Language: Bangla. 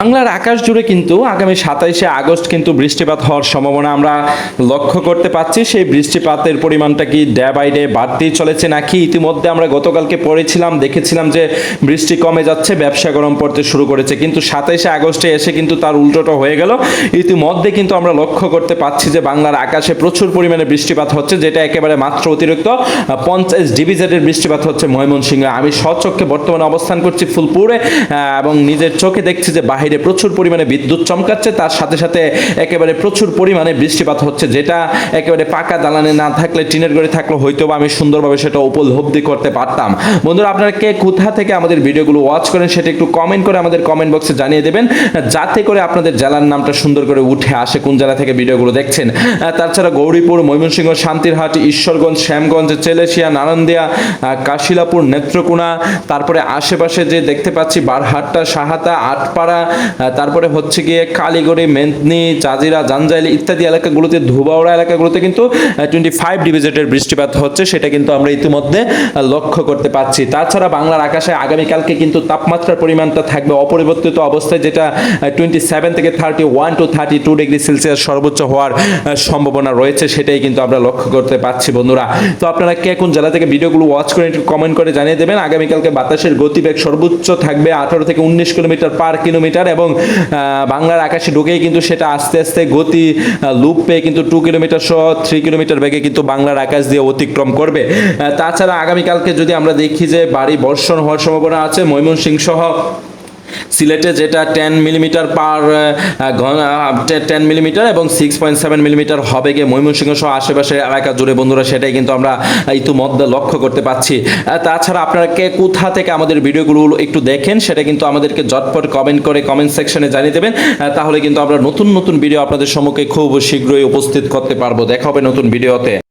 বাংলার আকাশ জুড়ে কিন্তু আগামী 27শে আগস্ট কিন্তু বৃষ্টিপাত হওয়ার সম্ভাবনা আমরা লক্ষ্য করতে পাচ্ছি। সেই বৃষ্টিপাতের পরিমাণটা কি ডে বাই ডে বাড়তেই চলেছে, নাকি ইতিমধ্যে আমরা গতকালকে পড়েছিলাম দেখেছিলাম যে বৃষ্টি কমে যাচ্ছে, ব্যবসা গরম পড়তে শুরু করেছে, কিন্তু 27শে আগস্টে এসে কিন্তু তার উল্টোটা হয়ে গেল। ইতিমধ্যে কিন্তু আমরা লক্ষ্য করতে পাচ্ছি যে বাংলার আকাশে প্রচুর পরিমাণে বৃষ্টিপাত হচ্ছে, যেটা একেবারে মাত্র অতিরিক্ত। 50 ডিভিজেডের বৃষ্টিপাত হচ্ছে ময়মনসিংহে। আমি স্বচক্ষে বর্তমানে অবস্থান করছি ফুলপুরে এবং নিজের চোখে দেখছি যে বাহিরে প্রচুর পরিমাণে বিদ্যুৎ চমকাচ্ছে, তার সাথে সাথে একেবারে প্রচুর পরিমাণে বৃষ্টিপাত হচ্ছে, যেটা একেবারে পাকা দালানে না থাকলে, টিনের ঘরে থাকলে হয়তো বা আমি সুন্দরভাবে সেটা উপলব্ধি করতে পারতাম। বন্ধুরা, আপনারা কে কোথা থেকে আমাদের ভিডিওগুলো ওয়াচ করেন সেটা একটু কমেন্ট করে আমাদের কমেন্ট বক্সে জানিয়ে দেবেন, যাতে করে আপনাদের জেলার নামটা সুন্দর করে উঠে আসে কোন জেলা থেকে ভিডিওগুলো দেখছেন। তাছাড়া গৌরীপুর, ময়মনসিংহ, শান্তিরহাট, ঈশ্বরগঞ্জ, শ্যামগঞ্জ, চেলেশিয়া, নারান্দিয়া, কাশিলাপুর, নেত্রকোনা, তারপরে আশেপাশে যে দেখতে পাচ্ছি বারহাট্টা, সাহাতা, আটপাড়া, তারপরে হচ্ছে গিয়ে কালীগড়ি, মেদনি, জাজিরা, জাঞ্জাইল ইত্যাদি এলাকাগুলোতে, ধুবাউড়া এলাকাগুলোতে কিন্তু 25 ডিভিজেডের বৃষ্টিপাত হচ্ছে, সেটা কিন্তু আমরা ইতিমধ্যে লক্ষ্য করতে পাচ্ছি। তাছাড়া বাংলার আকাশে আগামীকালকে কিন্তু তাপমাত্রার পরিমাণটা থাকবে অপরিবর্তিত অবস্থায়, যেটা 27 থেকে 31 টু 32 ডিগ্রি সেলসিয়াস সর্বোচ্চ হওয়ার সম্ভাবনা রয়েছে, সেটাই কিন্তু আমরা লক্ষ্য করতে পাচ্ছি। বন্ধুরা, তো আপনারা কে কোন জেলা থেকে ভিডিওগুলো ওয়াচ করে একটু কমেন্ট করে জানিয়ে দেবেন। আগামীকালকে বাতাসের গতিবেগ সর্বোচ্চ থাকবে 18 থেকে 19 কিলোমিটার পার কিলোমিটার, এবং বাংলার আকাশে ঢুকেই কিন্তু সেটা আস্তে আস্তে গতি লুপ পেয়ে কিন্তু 2 কিলোমিটার সহ 3 কিলোমিটার বেগে কিন্তু বাংলার আকাশ দিয়ে অতিক্রম করবে। তাছাড়া আগামীকালকে যদি আমরা দেখি যে ভারী বর্ষণ হওয়ার সম্ভাবনা আছে ময়মনসিংহ সহ সিলেটে, যেটা 10 মিলিমিটার পার 10 মিলিমিটার এবং 6.7 মিলিমিটার হবে গিয়ে ময়মনসিংহ সহ আশেপাশের এলাকা জুড়ে। বন্ধুরা, সেটাই কিন্তু আমরা ইতিমধ্যে লক্ষ্য করতে পাচ্ছি। তাছাড়া আপনারা কে কোথা থেকে আমাদের ভিডিওগুলো একটু দেখেন সেটা কিন্তু আমাদেরকে ঝটপট কমেন্ট করে কমেন্ট সেকশনে জানিয়ে দেবেন, তাহলে কিন্তু আমরা নতুন নতুন ভিডিও আপনাদের সম্মুখে খুব শীঘ্রই উপস্থিত করতে পারবো। দেখা হবে নতুন ভিডিওতে।